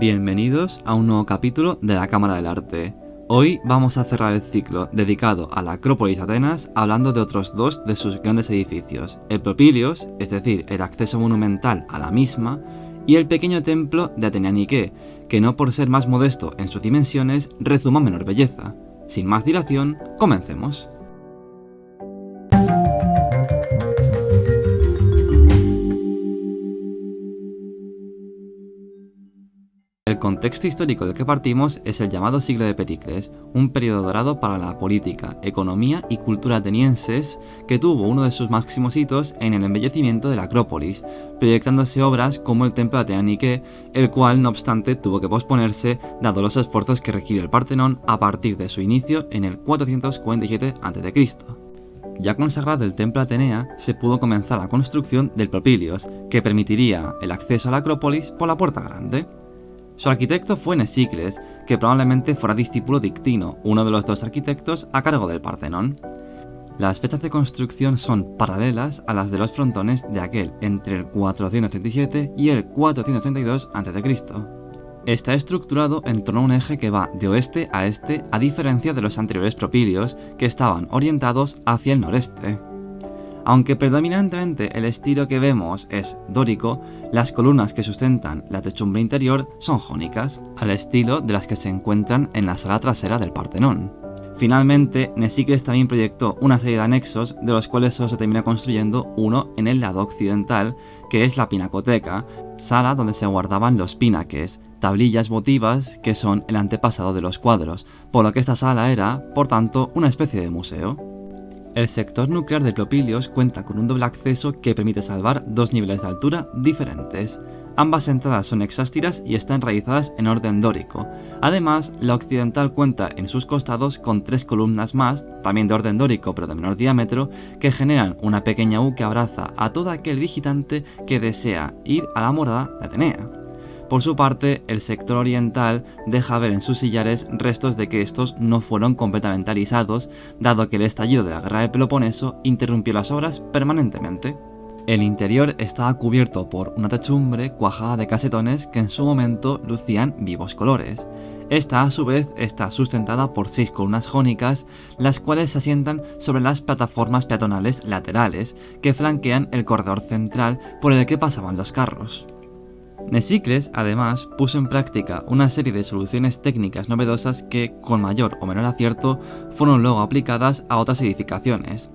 Bienvenidos a un nuevo capítulo de la Cámara del Arte. Hoy vamos a cerrar el ciclo dedicado a la Acrópolis Atenas hablando de otros dos de sus grandes edificios, el Propíleos, es decir, el acceso monumental a la misma, y el pequeño templo de Atenea Nike, que no por ser más modesto en sus dimensiones, rezuma menor belleza. Sin más dilación, comencemos. El contexto histórico del que partimos es el llamado siglo de Pericles, un periodo dorado para la política, economía y cultura atenienses que tuvo uno de sus máximos hitos en el embellecimiento de la Acrópolis, proyectándose obras como el templo de Atenea Nike, el cual no obstante tuvo que posponerse dado los esfuerzos que requiere el Partenón a partir de su inicio en el 447 a.C. Ya consagrado el templo Atenea, se pudo comenzar la construcción del Propíleos, que permitiría el acceso a la Acrópolis por la puerta grande. Su arquitecto fue Nesícles, que probablemente fuera discípulo de Ictino, uno de los dos arquitectos a cargo del Partenón. Las fechas de construcción son paralelas a las de los frontones de aquel entre el 437 y el 432 a.C. Está estructurado en torno a un eje que va de oeste a este, a diferencia de los anteriores Propíleos, que estaban orientados hacia el noreste. Aunque predominantemente el estilo que vemos es dórico, las columnas que sustentan la techumbre interior son jónicas, al estilo de las que se encuentran en la sala trasera del Partenón. Finalmente, Nesícles también proyectó una serie de anexos, de los cuales solo se termina construyendo uno en el lado occidental, que es la pinacoteca, sala donde se guardaban los pinaques, tablillas votivas que son el antepasado de los cuadros, por lo que esta sala era, por tanto, una especie de museo. El sector nuclear de Propíleos cuenta con un doble acceso que permite salvar dos niveles de altura diferentes. Ambas entradas son hexástiras y están realizadas en orden dórico. Además, la occidental cuenta en sus costados con tres columnas más, también de orden dórico pero de menor diámetro, que generan una pequeña U que abraza a todo aquel visitante que desea ir a la morada de Atenea. Por su parte, el sector oriental deja ver en sus sillares restos de que estos no fueron completamente alisados, dado que el estallido de la guerra de Peloponeso interrumpió las obras permanentemente. El interior estaba cubierto por una techumbre cuajada de casetones que en su momento lucían vivos colores. Esta, a su vez, está sustentada por 6 columnas jónicas, las cuales se asientan sobre las plataformas peatonales laterales que flanquean el corredor central por el que pasaban los carros. Nesícles, además, puso en práctica una serie de soluciones técnicas novedosas que, con mayor o menor acierto, fueron luego aplicadas a otras edificaciones.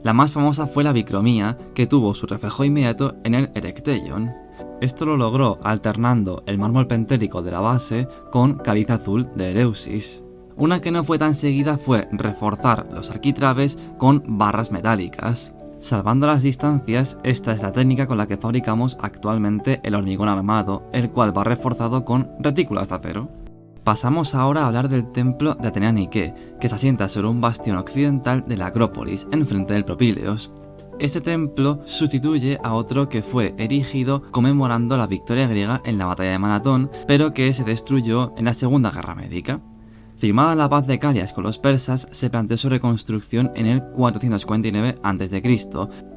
La más famosa fue la bicromía, que tuvo su reflejo inmediato en el Erecteion. Esto lo logró alternando el mármol pentélico de la base con caliza azul de Eleusis. Una que no fue tan seguida fue reforzar los arquitrabes con barras metálicas. Salvando las distancias, esta es la técnica con la que fabricamos actualmente el hormigón armado, el cual va reforzado con retículas de acero. Pasamos ahora a hablar del templo de Atenea Nike, que se asienta sobre un bastión occidental de la Acrópolis, enfrente del Propíleos. Este templo sustituye a otro que fue erigido conmemorando la victoria griega en la batalla de Manatón, pero que se destruyó en la Segunda Guerra Médica. Firmada la paz de Calias con los persas, se planteó su reconstrucción en el 449 a.C.,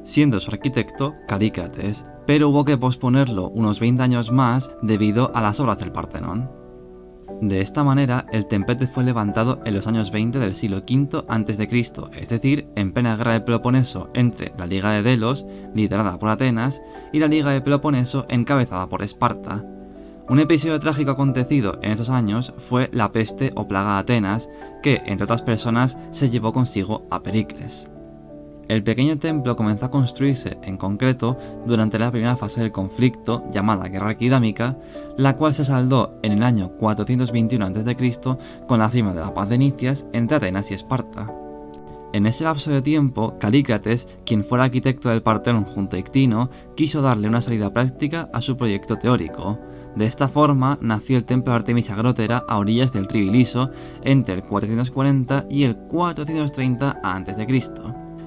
siendo su arquitecto Calícrates, pero hubo que posponerlo unos 20 años más debido a las obras del Partenón. De esta manera, el templete fue levantado en los años 20 del siglo V a.C., es decir, en plena guerra de Peloponeso entre la Liga de Delos, liderada por Atenas, y la Liga de Peloponeso, encabezada por Esparta. Un episodio trágico acontecido en esos años fue la peste o plaga de Atenas, que, entre otras personas, se llevó consigo a Pericles. El pequeño templo comenzó a construirse, en concreto, durante la primera fase del conflicto, llamada Guerra Arquidámica, la cual se saldó en el año 421 a.C. con la firma de la paz de Nicias entre Atenas y Esparta. En ese lapso de tiempo, Calícrates, quien fuera arquitecto del Partenón junto a Ictino, quiso darle una salida práctica a su proyecto teórico. De esta forma nació el templo de Artemisa Grotera a orillas del río Iliso entre el 440 y el 430 a.C.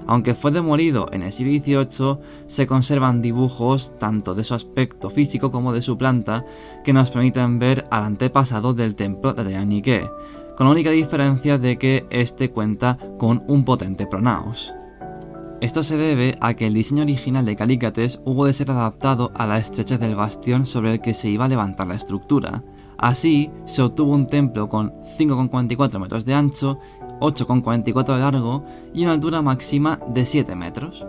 Aunque fue demolido en el siglo XVIII, se conservan dibujos tanto de su aspecto físico como de su planta que nos permiten ver al antepasado del templo de Atenea Nike, con la única diferencia de que este cuenta con un potente pronaos. Esto se debe a que el diseño original de Calícrates hubo de ser adaptado a la estrechez del bastión sobre el que se iba a levantar la estructura. Así se obtuvo un templo con 5,44 metros de ancho, 8,44 de largo y una altura máxima de 7 metros.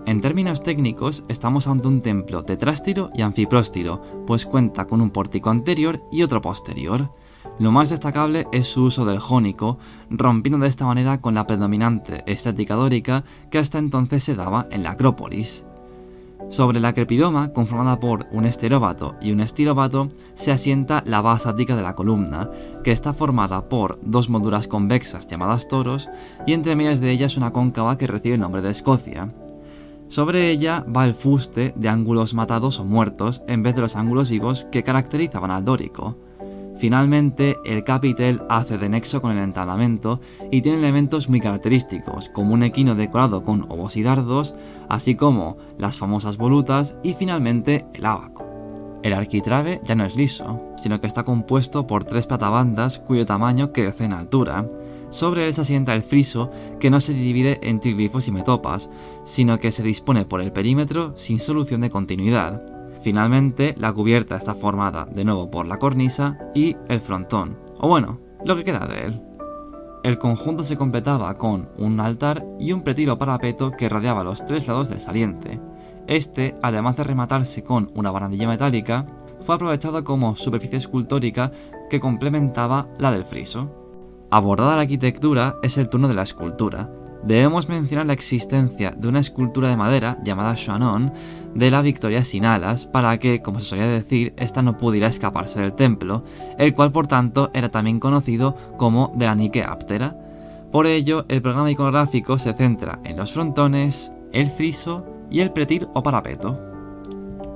En términos técnicos, estamos ante un templo tetrástilo y anfipróstilo, pues cuenta con un pórtico anterior y otro posterior. Lo más destacable es su uso del jónico, rompiendo de esta manera con la predominante estética dórica que hasta entonces se daba en la Acrópolis. Sobre la crepidoma, conformada por un esteróbato y un estiróbato, se asienta la base ática de la columna, que está formada por dos molduras convexas llamadas toros y entre medias de ellas una cóncava que recibe el nombre de Escocia. Sobre ella va el fuste de ángulos matados o muertos en vez de los ángulos vivos que caracterizaban al dórico. Finalmente, el capitel hace de nexo con el entablamento y tiene elementos muy característicos, como un equino decorado con obos y dardos, así como las famosas volutas y finalmente el ábaco. El arquitrabe ya no es liso, sino que está compuesto por 3 platabandas cuyo tamaño crece en altura. Sobre él se asienta el friso, que no se divide en triglifos y metopas, sino que se dispone por el perímetro sin solución de continuidad. Finalmente, la cubierta está formada de nuevo por la cornisa y el frontón, o bueno, lo que queda de él. El conjunto se completaba con un altar y un pretil o parapeto que rodeaba los 3 lados del saliente. Este, además de rematarse con una barandilla metálica, fue aprovechado como superficie escultórica que complementaba la del friso. Abordada la arquitectura, es el turno de la escultura. Debemos mencionar la existencia de una escultura de madera llamada Shannon de la Victoria sin alas para que, como se solía decir, esta no pudiera escaparse del templo, el cual por tanto era también conocido como de la Nike Aptera. Por ello, el programa iconográfico se centra en los frontones, el friso y el pretil o parapeto.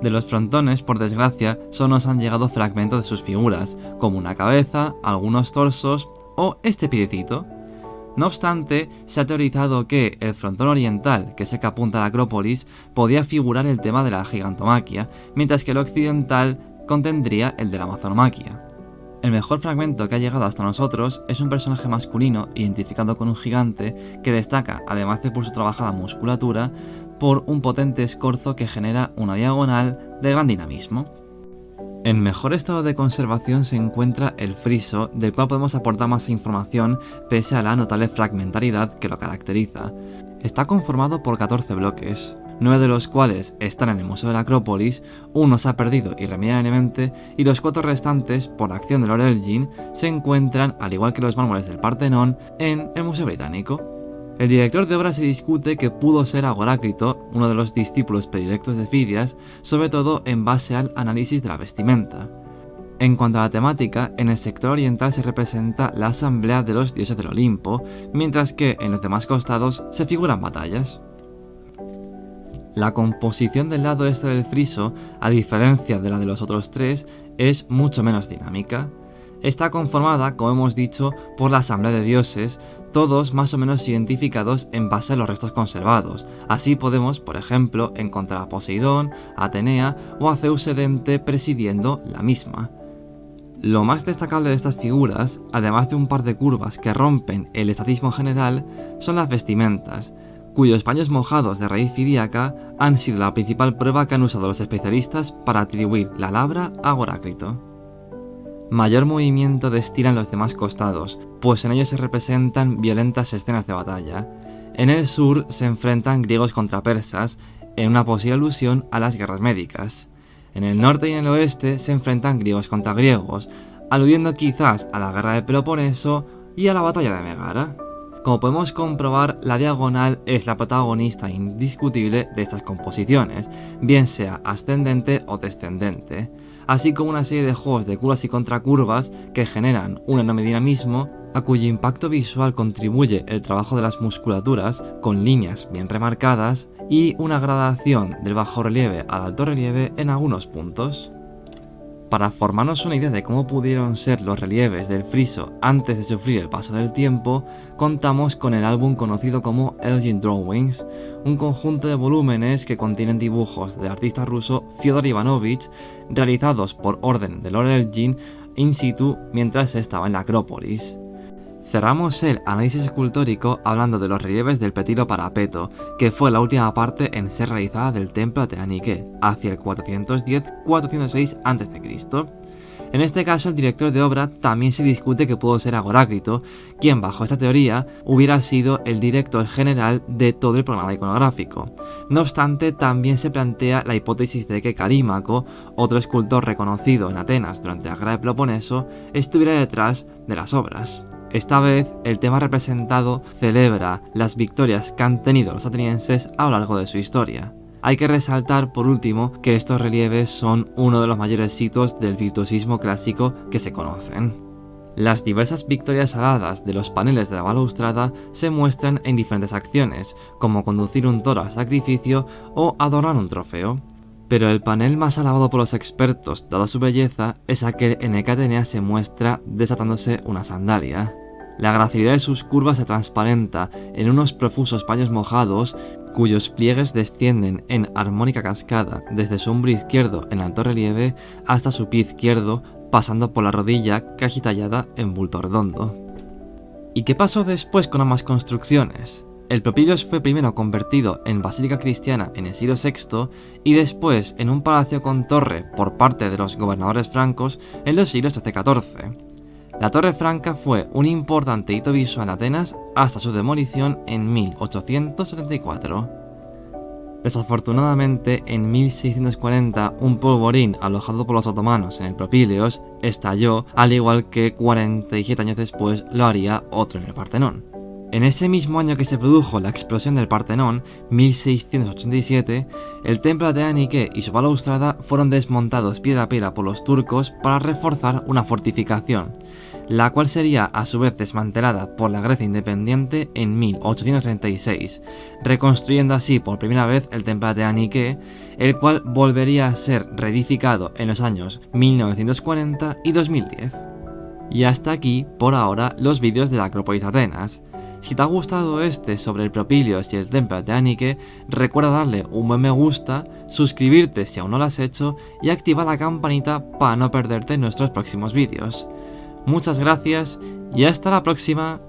De los frontones, por desgracia, solo nos han llegado fragmentos de sus figuras, como una cabeza, algunos torsos o este piecito. No obstante, se ha teorizado que el frontón oriental, que es el que apunta a la Acrópolis, podía figurar el tema de la gigantomaquia, mientras que el occidental contendría el de la amazonomaquia. El mejor fragmento que ha llegado hasta nosotros es un personaje masculino identificado con un gigante que destaca, además de por su trabajada musculatura, por un potente escorzo que genera una diagonal de gran dinamismo. En mejor estado de conservación se encuentra el friso, del cual podemos aportar más información pese a la notable fragmentariedad que lo caracteriza. Está conformado por 14 bloques, 9 de los cuales están en el Museo de la Acrópolis, uno se ha perdido irremediablemente y los 4 restantes, por acción de Lord Elgin, se encuentran, al igual que los mármoles del Partenón, en el Museo Británico. El director de obra se discute que pudo ser Agorácrito, uno de los discípulos predilectos de Fidias, sobre todo en base al análisis de la vestimenta. En cuanto a la temática, en el sector oriental se representa la asamblea de los dioses del Olimpo, mientras que en los demás costados se figuran batallas. La composición del lado este del friso, a diferencia de la de los otros 3, es mucho menos dinámica. Está conformada, como hemos dicho, por la asamblea de dioses, todos más o menos identificados en base a los restos conservados. Así podemos, por ejemplo, encontrar a Poseidón, a Atenea o a Zeus sedente presidiendo la misma. Lo más destacable de estas figuras, además de un par de curvas que rompen el estatismo general, son las vestimentas, cuyos paños mojados de raíz fidíaca han sido la principal prueba que han usado los especialistas para atribuir la labra a Agorácrito. Mayor movimiento destilan los demás costados, pues en ellos se representan violentas escenas de batalla. En el sur se enfrentan griegos contra persas, en una posible alusión a las guerras médicas. En el norte y en el oeste se enfrentan griegos contra griegos, aludiendo quizás a la guerra de Peloponeso y a la batalla de Megara. Como podemos comprobar, la diagonal es la protagonista indiscutible de estas composiciones, bien sea ascendente o descendente, así como una serie de juegos de curvas y contracurvas que generan un enorme dinamismo, a cuyo impacto visual contribuye el trabajo de las musculaturas con líneas bien remarcadas y una gradación del bajo relieve al alto relieve en algunos puntos. Para formarnos una idea de cómo pudieron ser los relieves del friso antes de sufrir el paso del tiempo, contamos con el álbum conocido como Elgin Drawings, un conjunto de volúmenes que contienen dibujos del artista ruso Fyodor Ivanovich realizados por orden de Lord Elgin in situ mientras estaba en la Acrópolis. Cerramos el análisis escultórico hablando de los relieves del Petilo Parapeto, que fue la última parte en ser realizada del templo de Nike, hacia el 410-406 a.C. En este caso, el director de obra también se discute que pudo ser Agoráclito, quien bajo esta teoría hubiera sido el director general de todo el programa iconográfico. No obstante, también se plantea la hipótesis de que Calímaco, otro escultor reconocido en Atenas durante la guerra de Peloponeso, estuviera detrás de las obras. Esta vez, el tema representado celebra las victorias que han tenido los atenienses a lo largo de su historia. Hay que resaltar, por último, que estos relieves son uno de los mayores hitos del virtuosismo clásico que se conocen. Las diversas victorias aladas de los paneles de la balaustrada se muestran en diferentes acciones, como conducir un toro al sacrificio o adornar un trofeo. Pero el panel más alabado por los expertos, dada su belleza, es aquel en el que Atenea se muestra desatándose una sandalia. La gracilidad de sus curvas se transparenta en unos profusos paños mojados, cuyos pliegues descienden en armónica cascada desde su hombro izquierdo en alto relieve hasta su pie izquierdo, pasando por la rodilla casi tallada en bulto redondo. ¿Y qué pasó después con ambas construcciones? El Propylios fue primero convertido en basílica cristiana en el siglo VI y después en un palacio con torre por parte de los gobernadores francos en los siglos XIII-XIV. La Torre Franca fue un importante hito visual en Atenas hasta su demolición en 1874. Desafortunadamente, en 1640, un polvorín alojado por los otomanos en el Propylios estalló, al igual que 47 años después lo haría otro en el Partenón. En ese mismo año que se produjo la explosión del Partenón, 1687, el templo de Atenea Nike y su balaustrada fueron desmontados piedra a piedra por los turcos para reforzar una fortificación, la cual sería a su vez desmantelada por la Grecia independiente en 1836, reconstruyendo así por primera vez el templo de Atenea Nike, el cual volvería a ser reedificado en los años 1940 y 2010. Y hasta aquí, por ahora, los vídeos de la Acrópolis de Atenas. Si te ha gustado este sobre el Propylios y el templo de Atenea Nike, recuerda darle un buen me gusta, suscribirte si aún no lo has hecho y activar la campanita para no perderte nuestros próximos vídeos. Muchas gracias y hasta la próxima.